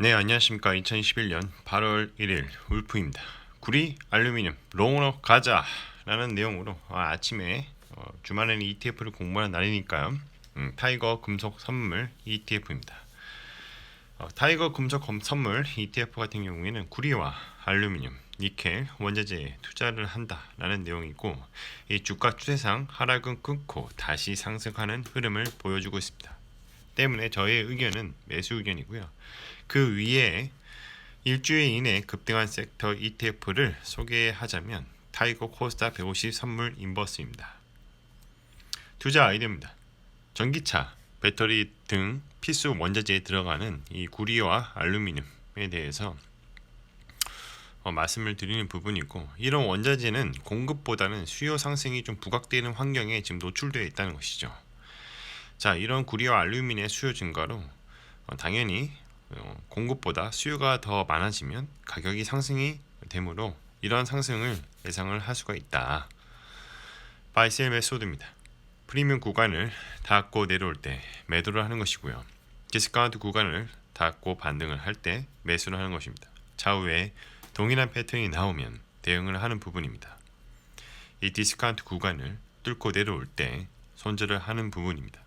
네, 안녕하십니까. 2021년 8월 1일 울프입니다. 구리 알루미늄 롱으로 가자 라는 내용으로 아침에 주말에는 ETF를 공부하는 날이니까요. 타이거 금속 선물 ETF입니다. 타이거 금속 선물 ETF 같은 경우에는 구리와 알루미늄, 니켈, 원자재에 투자를 한다라는 내용이고, 이 주가 추세상 하락은 끊고 다시 상승하는 흐름을 보여주고 있습니다. 때문에 저의 의견은 매수 의견이고요. 그 위에 일주일 이내 급등한 섹터 ETF를 소개하자면 타이거 코스타 150 선물 인버스입니다. 투자 아이디어입니다. 전기차, 배터리 등 필수 원자재에 들어가는 이 구리와 알루미늄에 대해서 말씀을 드리는 부분이고, 이런 원자재는 공급보다는 수요 상승이 좀 부각되는 환경에 지금 노출되어 있다는 것이죠. 자, 이런 구리와 알루미늄의 수요 증가로 당연히 공급보다 수요가 더 많아지면 가격이 상승이 되므로 이러한 상승을 예상을 할 수가 있다. 바이셀 메소드입니다. 프리미엄 구간을 닫고 내려올 때 매도를 하는 것이고요. 디스카운트 구간을 닫고 반등을 할 때 매수를 하는 것입니다. 좌우에 동일한 패턴이 나오면 대응을 하는 부분입니다. 이 디스카운트 구간을 뚫고 내려올 때 손절을 하는 부분입니다.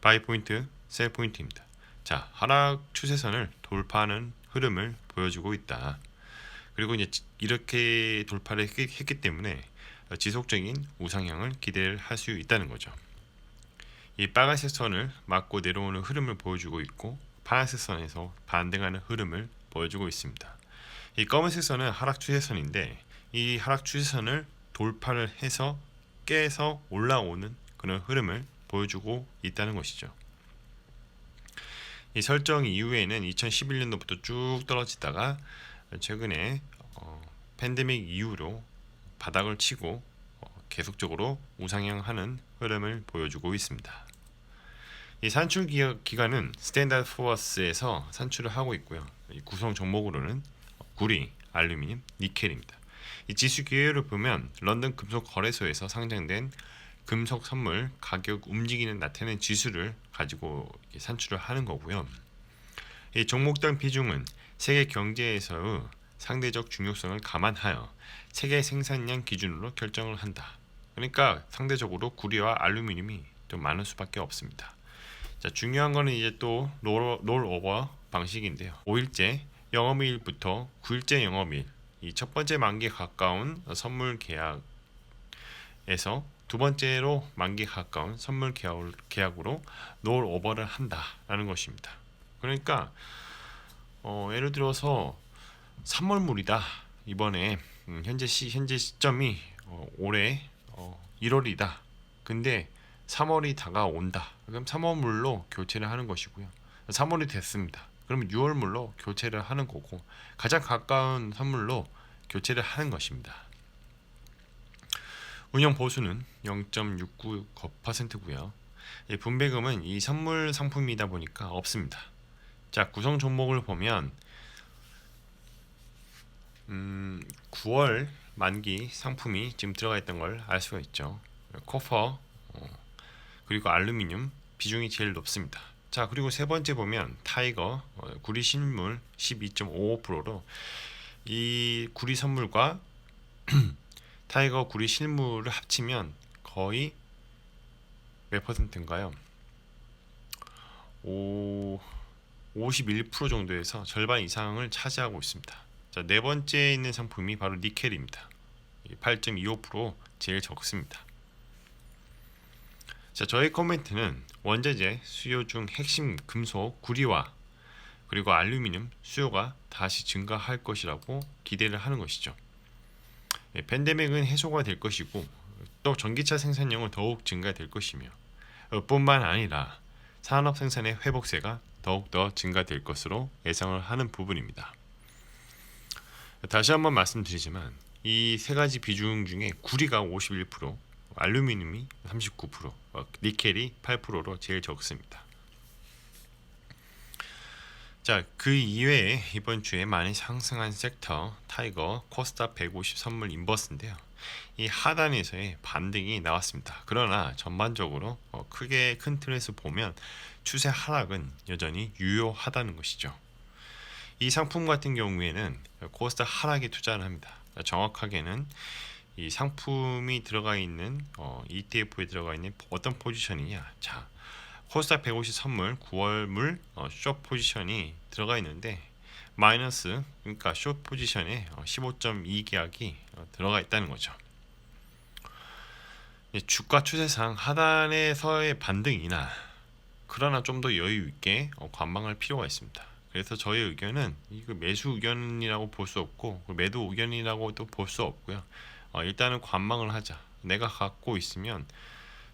바이 포인트, 셀 포인트입니다. 자, 하락 추세선을 돌파하는 흐름을 보여주고 있다. 그리고 이제 이렇게 돌파를 했기 때문에 지속적인 우상향을 기대를 할 수 있다는 거죠. 이 빨간색 선을 맞고 내려오는 흐름을 보여주고 있고, 파란색 선에서 반등하는 흐름을 보여주고 있습니다. 이 검은색 선은 하락 추세선인데, 이 하락 추세선을 돌파를 해서 깨서 올라오는 그런 흐름을 보여주고 있다는 것이죠. 이 설정 이후에는 2011년도부터 쭉 떨어지다가 최근에 팬데믹 이후로 바닥을 치고 계속적으로 우상향하는 흐름을 보여주고 있습니다. 이 산출 기간은 스탠다드 포어스에서 산출을 하고 있고요. 이 구성 종목으로는 구리, 알루미늄, 니켈입니다. 이 지수 기회를 보면 런던 금속 거래소에서 상장된 금속 선물 가격 움직이는 나타내는 지수를 가지고 산출을 하는 거고요. 이 종목당 비중은 세계 경제에서의 상대적 중요성을 감안하여 세계 생산량 기준으로 결정을 한다. 그러니까 상대적으로 구리와 알루미늄이 좀 많을 수밖에 없습니다. 자, 중요한 거는 이제 또 롤오버 방식인데요. 5일째 영업일부터 9일째 영업일, 이 첫 번째 만기에 가까운 선물 계약에서 두 번째로 만기에 가까운 선물 계약으로 롤오버를 한다라는 것입니다. 그러니까 예를 들어서 3월물이다. 이번에 현재 시점이 올해 1월이다. 근데 3월이 다가온다. 그럼 3월물로 교체를 하는 것이고요. 3월이 됐습니다. 그러면 6월물로 교체를 하는 거고, 가장 가까운 선물로 교체를 하는 것입니다. 운영 보수는 0.69%고요. 분배금은 이 선물 상품이다 보니까 없습니다. 자, 구성 종목을 보면 9월 만기 상품이 지금 들어가 있던 걸 알 수가 있죠. 코퍼 그리고 알루미늄 비중이 제일 높습니다. 자, 그리고 세 번째 보면 타이거 구리 실물 12.55%로 이 구리 선물과 타이거 구리 실물을 합치면 거의 몇 퍼센트인가요? 51% 정도에서 절반 이상을 차지하고 있습니다. 자, 네 번째에 있는 상품이 바로 니켈입니다. 8.25% 제일 적습니다. 자, 저의 코멘트는 원자재 수요 중 핵심 금속 구리와 그리고 알루미늄 수요가 다시 증가할 것이라고 기대를 하는 것이죠. 팬데믹은 해소가 될 것이고, 또 전기차 생산량은 더욱 증가될 것이며, 뿐만 아니라 산업 생산의 회복세가 더욱더 증가될 것으로 예상을 하는 부분입니다. 다시 한번 말씀드리지만 이 세 가지 비중 중에 구리가 51%, 알루미늄이 39%, 니켈이 8%로 제일 적습니다. 자, 그 이외에 이번 주에 많이 상승한 섹터 타이거 코스닥 150 선물 인버스인데요. 이 하단에서의 반등이 나왔습니다. 그러나 전반적으로 크게 큰 틀에서 보면 추세 하락은 여전히 유효하다는 것이죠. 이 상품 같은 경우에는 코스닥 하락에 투자를 합니다. 정확하게는 이 상품이 들어가 있는 ETF에 들어가 있는 어떤 포지션이냐. 자, 코스닥 150 선물 9월물 숏 포지션이 들어가 있는데 마이너스, 그러니까 숏 포지션에 15.2 계약이 들어가 있다는 거죠. 주가 추세상 하단에서의 반등이나 그러나 좀 더 여유 있게 관망할 필요가 있습니다. 그래서 저의 의견은 이거 매수 의견이라고 볼 수 없고 매도 의견이라고도 볼 수 없고요. 일단은 관망을 하자. 내가 갖고 있으면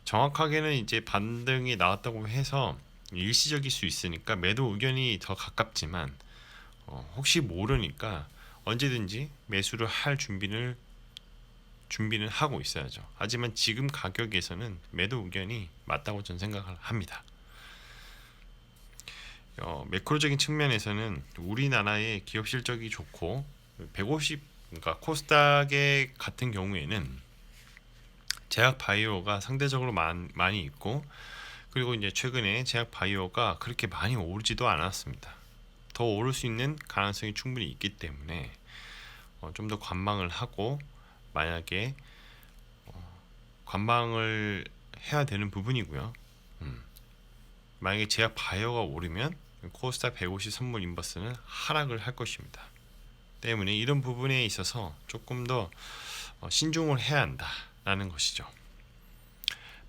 정확하게는 이제 반등이 나왔다고 해서 일시적일 수 있으니까 매도 의견이 더 가깝지만 혹시 모르니까 언제든지 매수를 할 준비는 하고 있어야죠. 하지만 지금 가격에서는 매도 의견이 맞다고 저는 생각을 합니다. 매크로적인 측면에서는 우리나라의 기업 실적이 좋고 150, 그러니까 코스닥의 같은 경우에는 제약 바이오가 상대적으로 많이 있고, 그리고 이제 최근에 제약 바이오가 그렇게 많이 오르지도 않았습니다. 더 오를 수 있는 가능성이 충분히 있기 때문에 좀 더 관망을 하고, 만약에 관망을 해야 되는 부분이고요. 만약에 제약 바이오가 오르면 코스닥 150 선물 인버스는 하락을 할 것입니다. 때문에 이런 부분에 있어서 조금 더 신중을 해야 한다라는 것이죠.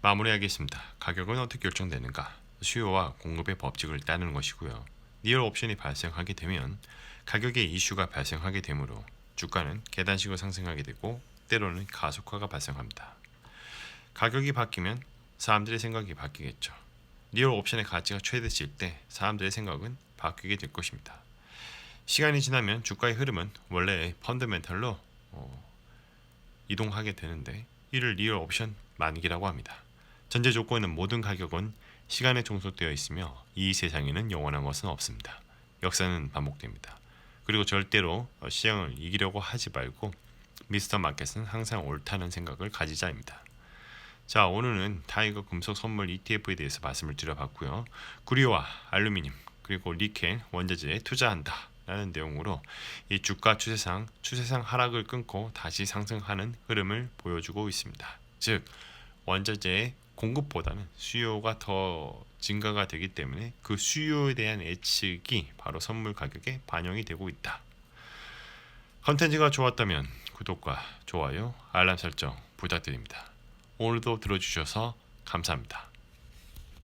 마무리하겠습니다. 가격은 어떻게 결정되는가? 수요와 공급의 법칙을 따르는 것이고요. 리얼 옵션이 발생하게 되면 가격의 이슈가 발생하게 되므로 주가는 계단식으로 상승하게 되고 때로는 가속화가 발생합니다. 가격이 바뀌면 사람들의 생각이 바뀌겠죠. 리얼 옵션의 가치가 최대치일 때 사람들의 생각은 바뀌게 될 것입니다. 시간이 지나면 주가의 흐름은 원래의 펀더멘털로 이동하게 되는데 이를 리얼 옵션 만기라고 합니다. 전제 조건은 모든 가격은 시간에 종속되어 있으며 이 세상에는 영원한 것은 없습니다. 역사는 반복됩니다. 그리고 절대로 시장을 이기려고 하지 말고 미스터 마켓은 항상 옳다는 생각을 가지자입니다. 자, 오늘은 타이거 금속 선물 ETF에 대해서 말씀을 드려봤고요. 구리와 알루미늄 그리고 니켈 원자재에 투자한다 라는 내용으로 이 주가 추세상 하락을 끊고 다시 상승하는 흐름을 보여주고 있습니다. 즉 원자재의 공급보다는 수요가 더 증가가 되기 때문에 그 수요에 대한 예측이 바로 선물 가격에 반영이 되고 있다. 컨텐츠가 좋았다면 구독과 좋아요, 알람 설정 부탁드립니다. 오늘도 들어주셔서 감사합니다.